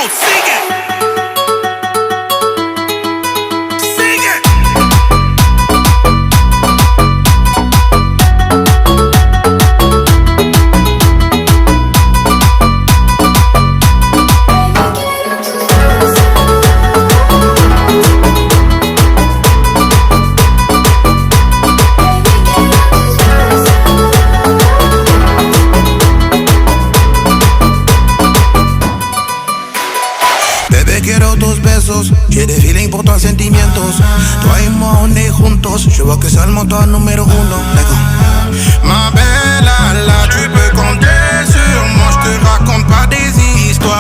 sigue. Sigue. Bebé, quiero tus besos, j'ai des feelings pour toi, sentimientos. Toi et moi, on est juntos, je vois que c'est le moteur numéro uno. Ma belle, là, tu peux compter sur moi, je te raconte pas des histoires.